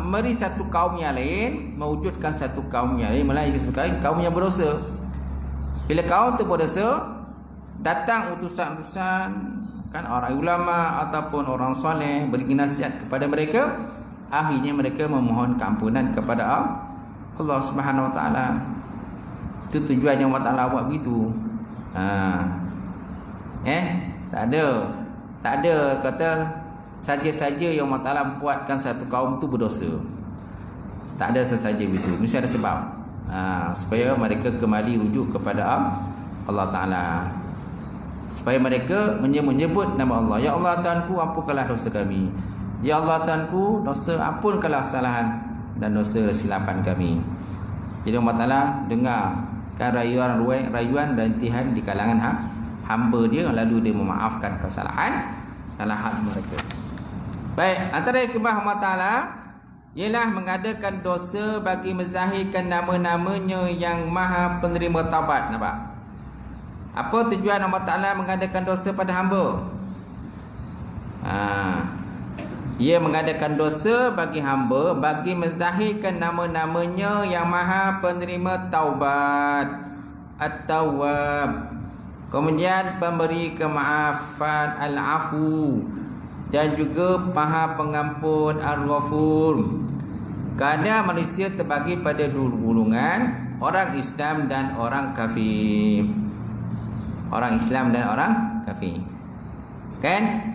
memberi satu kaum yang lain, mewujudkan satu kaum yang lain, melainkan satu kaum yang berdosa. Bila kaum tu berdosa, datang utusan-utusan, kan, orang ulama ataupun orang soleh beri nasihat kepada mereka, akhirnya mereka memohon keampunan kepada Allah Subhanahu Wa Ta'ala. Itu tujuan yang Allah Ta'ala buat begitu. Tak ada kata saja-saja yang Allah Ta'ala buatkan satu kaum tu berdosa. Tak ada sesaja begitu, mesti ada sebab, supaya mereka kembali rujuk kepada Allah Ta'ala, supaya mereka menyebut nama Allah. Ya Allah Tuhanku, ampunkanlah dosa kami. Ya Allah Tuhanku, ampunkanlah kesalahan dan dosa silapan kami. Jadi Allah Ta'ala dengarkan rayuan dan intihan di kalangan hamba dia, lalu dia memaafkan kesalahan mereka. Baik, antara hikmah Allah Ta'ala ialah mengadakan dosa bagi menzahirkan nama-namanya yang maha penerima taubat. Nampak? Apa tujuan Allah Ta'ala mengadakan dosa pada hamba? Ia mengadakan dosa bagi hamba bagi menzahirkan nama-namanya yang maha penerima taubat, At-Tawwab, kemudian pemberi kemaafan, Al-Afu, dan juga maha pengampun, Al-Ghafur. Kerana manusia terbagi pada dua golongan, orang Islam dan orang kafir. Orang Islam dan orang kafir, kan?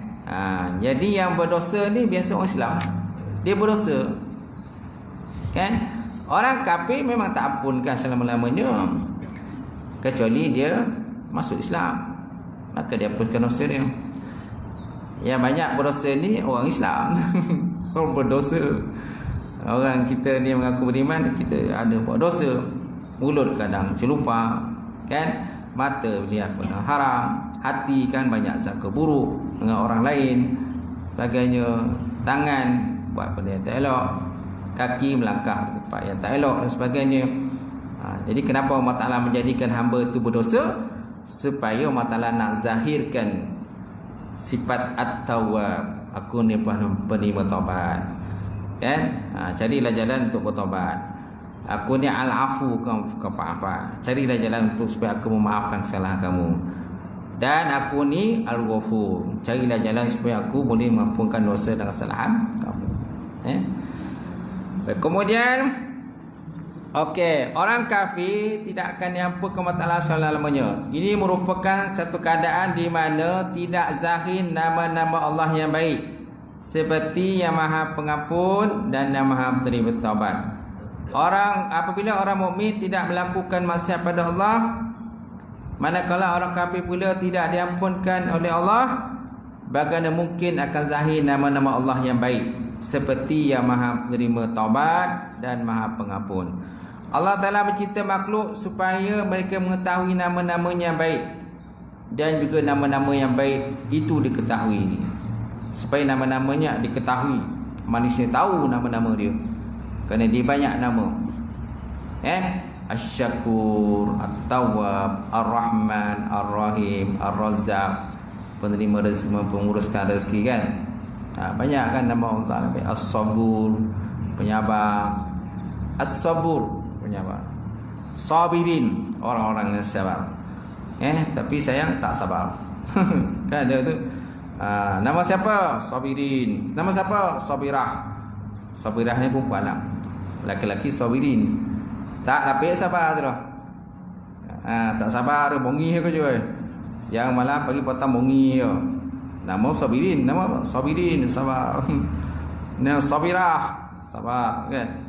Jadi yang berdosa ni biasa orang Islam, dia berdosa, kan? Orang kafir memang tak ampunkan selama-lamanya, kecuali dia masuk Islam, maka dia ampunkan dosa dia. Yang banyak berdosa ni orang Islam. Orang berdosa. Orang kita ni mengaku beriman, kita ada buat dosa. Mulut kadang celupa, kan? Mata lihat benda haram, hati kan banyak sangka buruk dengan orang lain, sebagainya. Tangan buat benda yang tak elok, kaki melangkah tempat yang tak elok dan sebagainya. Jadi kenapa Allah Ta'ala menjadikan hamba itu berdosa? Supaya Allah Ta'ala nak zahirkan sifat At-Tawwab, aku ni penerima taubat, kan? Carilah jalan untuk bertaubat. Aku ni Al-Afu, kemaafan. Carilah jalan untuk supaya aku memaafkan kesalahan kamu. Dan aku ni Al-Ghafur, carilah jalan supaya aku boleh mengampunkan dosa dan kesalahan kamu. Kemudian orang kafir tidak akan diampunkan Allah Ta'ala selama-lamanya. Ini merupakan satu keadaan di mana tidak zahir nama-nama Allah yang baik, seperti yang maha pengampun dan yang maha penerima taubat. Apabila orang mukmin tidak melakukan maksiat pada Allah, manakala orang kafir pula tidak diampunkan oleh Allah, bagaimana mungkin akan zahir nama-nama Allah yang baik, seperti yang maha penerima taubat dan maha pengampun. Allah Ta'ala mencipta makhluk supaya mereka mengetahui nama-namanya yang baik, dan juga nama-nama yang baik itu diketahui, supaya nama-namanya diketahui, manusia tahu nama-nama dia, kerana dia banyak nama. Asy-Syakur, At-Tawwab, Ar-Rahman, Ar-Rahim, Ar-Razzaq, penerima rezeki, penguruskan rezeki kan. Banyak kan nama Allah Ta'ala. As-Sabur, penyabar. As-Sabur, penyabar. Sabirin, orang-orang yang sabar. Tapi sayang tak sabar. Kan ada tu. Nama siapa? Sabirin. Nama siapa? Sabirah. Sabirah ni perempuan lah. Laki-laki Sabirin. Tak dapat sabar tu lah. Tak sabar tu, bongi aku je. Siang malam pagi petang bongi je. Nama Sabirin, nama apa? Sabirin, sabar. Nama Sabirah, sabar kan.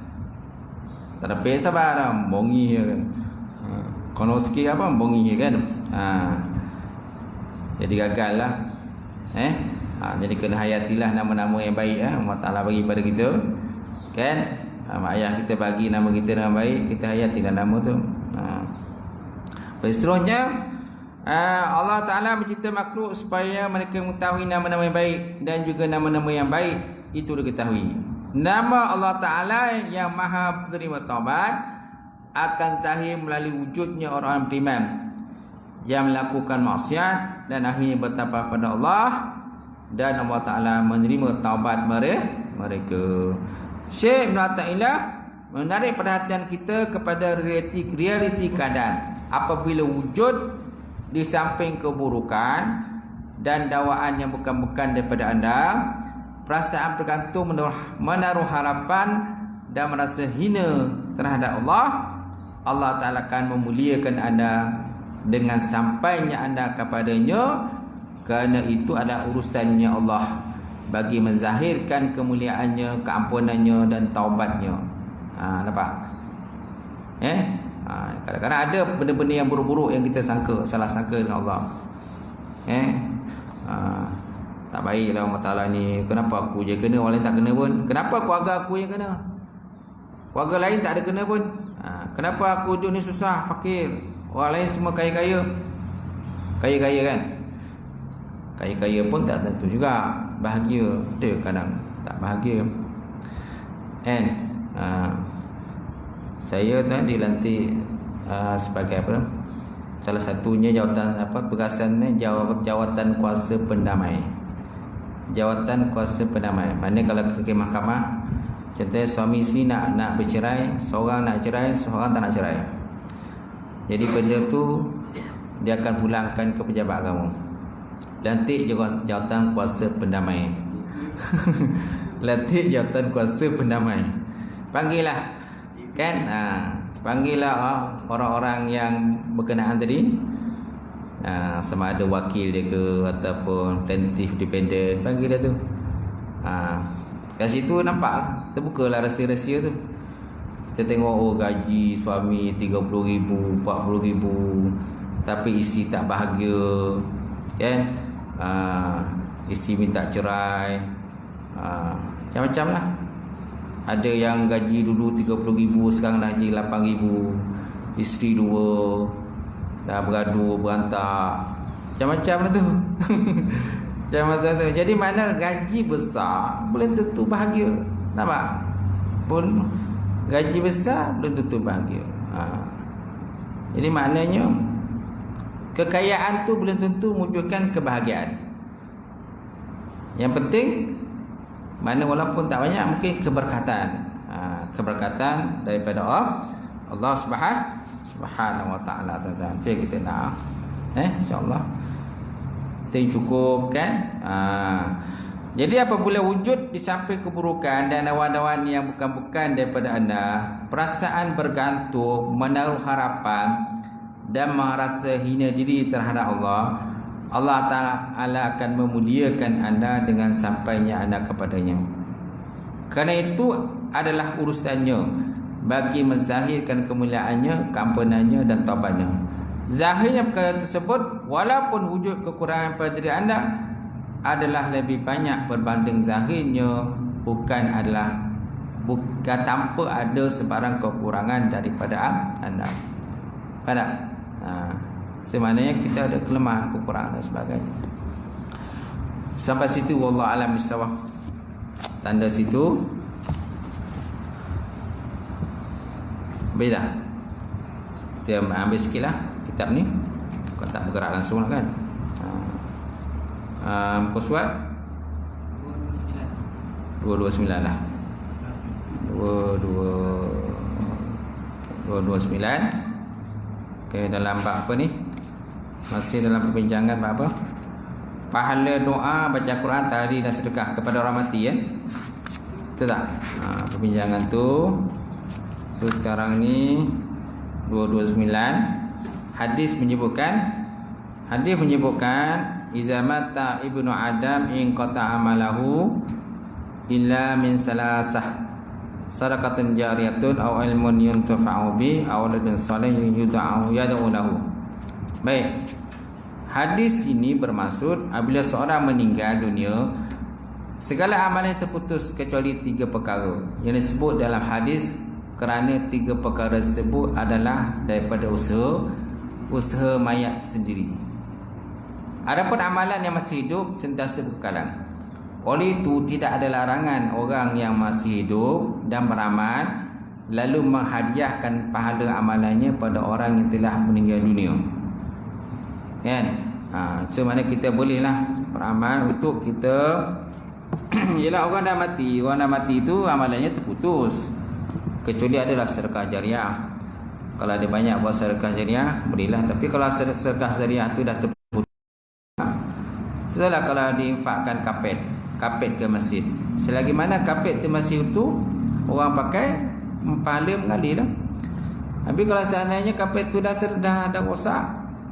Tak dapat sabar dah, bongi je kan. Kono sikit apa, bongi je kan. Jadi gagal lah. Jadi kena hayatilah nama-nama yang baik. Allah Ta'ala bagi pada kita kan. Mak ayah kita bagi nama kita dengan baik, kita hayatilah nama tu. Seterusnya, Allah Ta'ala mencipta makhluk supaya mereka mengetahui nama-nama yang baik, dan juga nama-nama yang baik itu diketahui. Nama Allah Ta'ala yang maha penerima taubat akan zahir melalui wujudnya orang-orang beriman yang melakukan maksiat dan akhirnya bertaubat pada Allah, dan Allah Ta'ala menerima taubat mereka. Syekh Ibn Athaillah menarik perhatian kita kepada realiti keadaan. Apabila wujud di samping keburukan dan dakwaan yang bukan-bukan daripada anda, perasaan bergantung, menaruh harapan dan merasa hina terhadap Allah, Allah Ta'ala akan memuliakan anda dengan sampainya anda kepadanya, kerana itu adalah urusannya Allah bagi menzahirkan kemuliaannya, keampunannya dan taubatnya. Nampak? Kadang-kadang ada benda-benda yang buruk-buruk yang kita salah sangka dengan Allah. Tak baiklah Allah Ta'ala ni, kenapa aku je kena, orang lain tak kena pun? Kenapa keluarga aku yang kena, keluarga lain tak ada kena pun? Kenapa aku hidup ni susah, fakir, orang lain semua kaya-kaya? Kaya-kaya kan? Kaya-kaya pun tak tentu juga bahagia. Dia kadang tak bahagia. Saya tadi dilantik sebagai apa? Salah satunya jawatan tugasannya jawatan kuasa pendamai. Jawatan kuasa pendamai. Mana kalau ke mahkamah, contohnya suami isteri nak bercerai, seorang nak cerai, seorang tak nak cerai. Jadi benda tu dia akan pulangkan ke pejabat agama. Lantik jawatan kuasa pendamai. Lantik jawatan kuasa pendamai. Panggillah kan, panggillah orang-orang yang berkenaan tadi, sama ada wakil dia ke ataupun plaintiff dependent, panggillah tu. Kat situ nampak terbukalah rahsia-rahsia tu. Kita tengok gaji suami 30,000, 40,000, tapi isteri tak bahagia kan. Isteri minta cerai, macam-macam lah. Ada yang gaji dulu 30,000, sekarang dah jadi 8,000. Isteri 2, dah bergaduh, berantak, macam-macam lah tu. Macam-macam tu. Jadi mana gaji besar belum tentu bahagia. Nampak? Pun gaji besar belum tentu bahagia. Jadi maknanya kekayaan tu belum tentu wujudkan kebahagiaan. Yang penting mana walaupun tak banyak, mungkin keberkatan. Keberkatan daripada Allah Subhanahu wa ta'ala. Itu yang kita nak. InsyaAllah itu cukup kan. Jadi apabila wujud di samping keburukan dan awan-awan yang bukan-bukan daripada anda, perasaan bergantung, menaruh harapan dan merasa hina diri terhadap Allah, Allah Ta'ala akan memuliakan anda dengan sampainya anda kepadanya. Kerana itu adalah urusannya bagi menzahirkan kemuliaannya, keampunannya dan taubatnya. Zahirnya perkara tersebut, walaupun wujud kekurangan pada diri anda adalah lebih banyak berbanding zahirnya bukan adalah bukan tanpa ada sebarang kekurangan daripada anda. Faham tak? Sebenarnya kita ada kelemahan, kekurangan dan sebagainya. Sampai situ wallahu alam bisawab. Tanda situ beda. Kita ambil sikit lah kitab ni. Kau tak bergerak langsung lah kan. Muka surat 229 lah. 229. Okay, dalam bab apa ni? Masih dalam perbincangan bab apa? Pahala doa baca Quran, tahlil dan sedekah kepada orang mati kan? Betul tak? Perbincangan tu. So sekarang ni 229 hadis menyebutkan iza mata ibnu adam in qata amalahu illa min salasah sadaqatan jariyatun aw ilmun yuntafa'u bi aw waladun salih yad'u lahu. Baik. Hadis ini bermaksud apabila seorang meninggal dunia, segala amalan terputus kecuali 3 perkara yang disebut dalam hadis, kerana 3 perkara tersebut adalah daripada usaha mayat sendiri. Adapun amalan yang masih hidup sentiasa berkekalan. Oleh itu tidak ada larangan orang yang masih hidup dan beramal lalu menghadiahkan pahala amalannya pada orang yang telah meninggal dunia. Kan? So mana kita bolehlah beramal untuk kita ialah orang dah mati. Orang dah mati tu amalannya terputus. Kecuali adalah sedekah jariah. Kalau ada banyak buat sedekah jariah, bolehlah. Tapi kalau sedekah jariah tu dah terputus, itulah kalau diinfakkan kapet ke masjid. Selagi mana kapet tu masih utuh, orang pakai, pahala mengalir lah. Tapi kalau seandainya kapet tu dah rosak,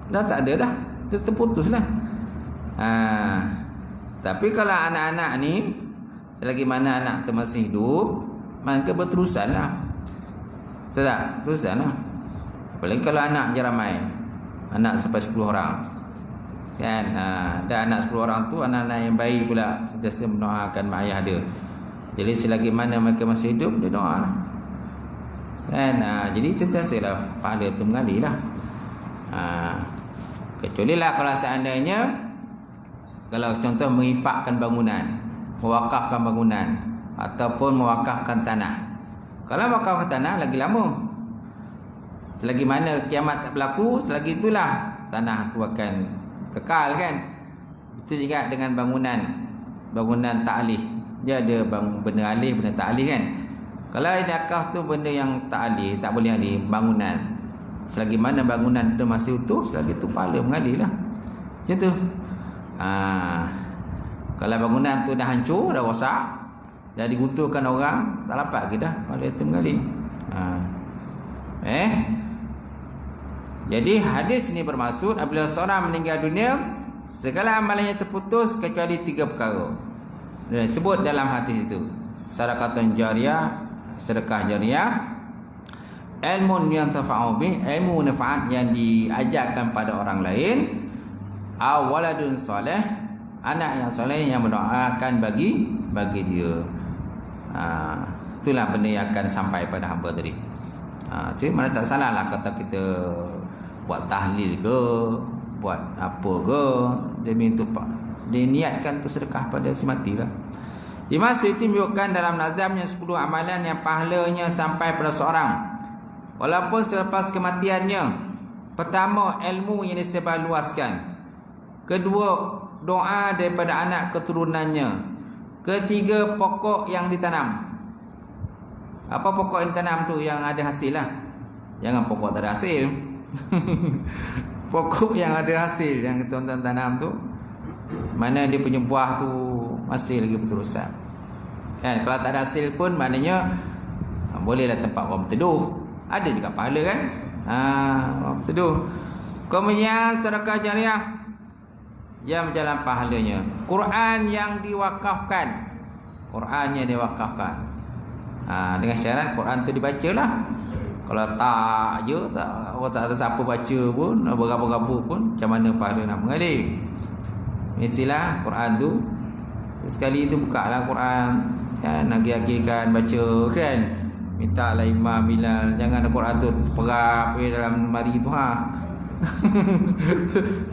dah tak ada dah, terputus lah. Tapi kalau anak-anak ni, selagi mana anak tu masih hidup, maka berterusan lah. Betul tak? Terusan lah. Apalagi kalau anak je ramai, anak sampai 10 orang kan. Dan anak 10 orang tu anak-anak yang baik pula, sentiasa mendoakan mak ayah dia. Jadi selagi mana mereka masih hidup, dia doa lah kan. Jadi sentiasa lah pahala tu mengalir lah. Kecuali lah kalau seandainya, kalau contoh menginfakkan bangunan, mewakafkan bangunan, ataupun mewakafkan tanah. Kalau mewakafkan tanah lagi lama. Selagi mana kiamat tak berlaku, selagi itulah tanah tu akan kekal kan. Itu juga dengan bangunan ta'alih. Dia ada benda alih, benda ta'alih kan. Kalau idakah tu benda yang ta'alih, tak boleh alih, bangunan. Selagi mana bangunan tu masih utuh, selagi tu pahala mengalir lah. Macam tu. Kalau bangunan tu dah hancur, dah rosak, dah digunturkan orang, tak dapat ke dah pahala tu mengalir. Jadi hadis ini bermaksud apabila seorang meninggal dunia, segala amalannya terputus kecuali 3 perkara. Dan sebut dalam hadis itu, sedekah jariah, sedekah jariah, ilmu yang tafa'u bih, ilmu manfaat yang diajarkan pada orang lain, aw waladun soleh, anak yang soleh yang mendoakan bagi dia. Itulah benda yang akan sampai pada hamba tadi. Jadi mana tak salah lah kata kita buat tahlil ke, buat apa ke, demi itu dia niatkan tu sedekah pada si mati lah. Imam Suyuti menyebutkan dalam nazamnya 10 amalan yang pahalanya sampai pada seorang walaupun selepas kematiannya. Pertama, ilmu yang disebarluaskan. Kedua, doa daripada anak keturunannya. Ketiga, pokok yang ditanam. Apa pokok yang ditanam tu? Yang ada hasil lah. Jangan pokok tak ada hasil. Pokok yang ada hasil, yang tuan-tuan tanam tu, mana dia punya buah tu masih lagi berterusan kan. Kalau tak ada hasil pun maknanya bolehlah tempat orang berteduh, ada juga pahala kan. Orang berteduh. Kemudian sedekah jariah yang berjalan pahalanya. Quran yang diwakafkan, dengan syarat Quran tu dibacalah. Kalau tak je, tak ada siapa baca pun, berapa-berapa pun, macam mana pahala nak mengalir. Mestilah Quran tu sekali tu buka lah Quran, kan, agih-agihkan baca kan, minta lah Imam Bilal jangan Al-Quran tu terperap dalam mari tu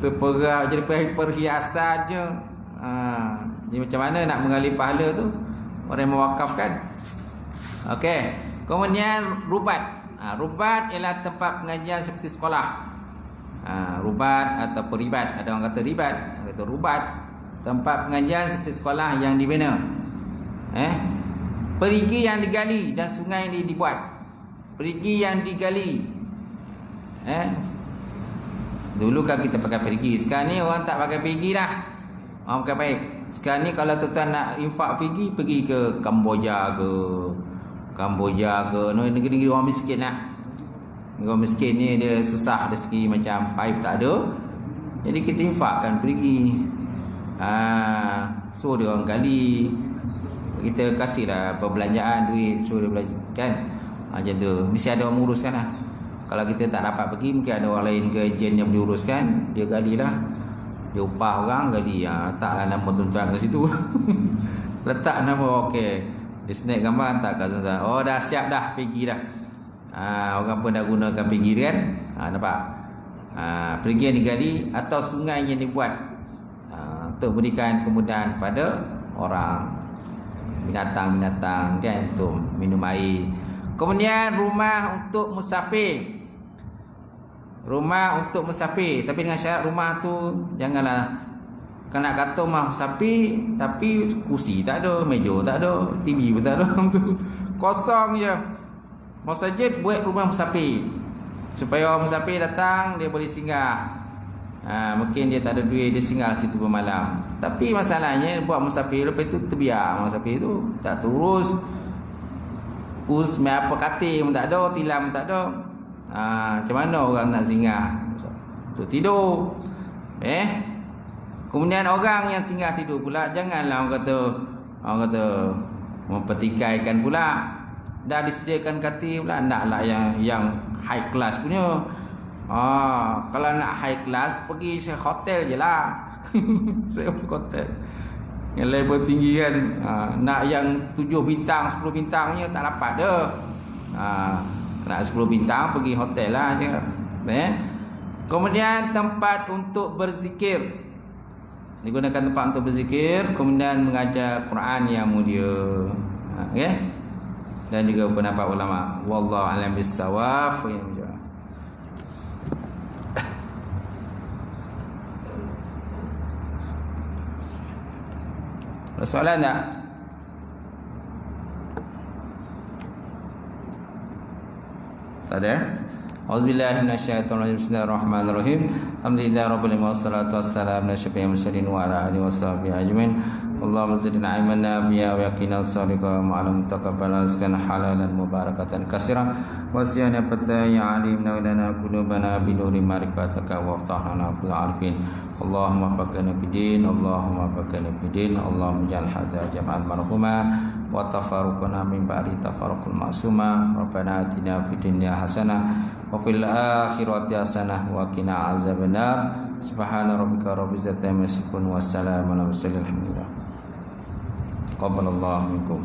terperap jadi perhiasan je. Jadi macam mana nak mengalir pahala tu, orang yang mewakafkan. Okey, kemudian rubat. Rubat ialah tempat pengajian seperti sekolah. Rubat atau ribat, ada orang kata ribat, orang kata rubat, tempat pengajian seperti sekolah yang dibina. Perigi yang digali dan sungai ini dibuat. Perigi yang digali. Dulu kan kita pakai perigi, sekarang ni orang tak pakai perigi dah. Orang pakai baik. Sekarang ni kalau tuan-tuan nak infak pergi ke Kamboja ke negeri-negeri orang miskin lah. Orang miskin ni dia susah dari segi macam pipe tak ada, jadi kita infakkan pergi. So dia orang gali, kita kasihlah perbelanjaan duit, suruh dia belajar kan. Macam tu mesti ada orang uruskan lah. Kalau kita tak dapat pergi, mungkin ada orang lain ke ejen yang boleh uruskan. Dia galilah, dia upah orang gali. Letaklah nama tuan-tuan ke situ. Letak nama, okey, dia snap gambar hantar kat tuan-tuan. Oh dah siap dah, pergi dah. Orang pun dah gunakan pergi kan. Nampak? Pergi yang digali atau sungai yang dibuat untuk berikan kemudahan pada orang, binatang-binatang kan, untuk minum air. Kemudian rumah untuk musafir. Rumah untuk musafir, tapi dengan syarat rumah tu janganlah kena kata rumah musafir tapi kursi tak ada, meja tak ada, TV pun tak ada tu. Kosong je. Masjid buat rumah musafir supaya orang musafir datang dia boleh singgah. Mungkin dia tak ada duit, dia singgah situ bermalam. Tapi masalahnya buat musafir, lepas tu terbiar musafir tu tak terus apa katil pun tak ada, tilam pun tak ada. Macam mana orang nak singgah untuk tidur? Kemudian orang yang singgah tidur pula, janganlah orang kata mempertikaikan pula. Dah disediakan katil pula, naklah yang high class punya. Kalau nak high class, pergi hotel je lah. Saya hotel yang level tinggi kan. Nak yang 7 bintang 10 bintang punya tak dapat dah. Nak 10 bintang pergi hotel lah je. Kemudian tempat untuk berzikir, digunakan tempat untuk berzikir. Kemudian mengajar Quran yang mulia. Dan juga pendapat ulama. Wallahu a'lam bissawab. Ada soalan tak? Tak ada? Auzubillahi minasyaitonir rajim. Bismillahirrahmanirrahim. Alhamdulillahirabbil alamin wassalatu wassalamu ala asyrofil mursalin wa ala alihi washabihi ajmain. Allahumma zidna ilman nafi'a wa yaqinan sadiqan wa ma'alam taqabbalan rizqan halalan mubarakatan katsiran wa siyana fataya alimna wa lana qulubana bi nuri ma'rifataka wa aftah lana bil arifin. Allahumma faqina fid din, Allahumma faqina fid din, Allahumma ij'al hadza jam'an marhuma wa tafarruqana min ba'di tafarruqul ma'suma. Rabbana atina fid dunya hasanah wa fil akhirati hasanah wa qina azabannar. Subhana rabbika rabbil izzati amma yasifun wa salamun alal mursalin alhamdulillah. Qabbalallahu minkum.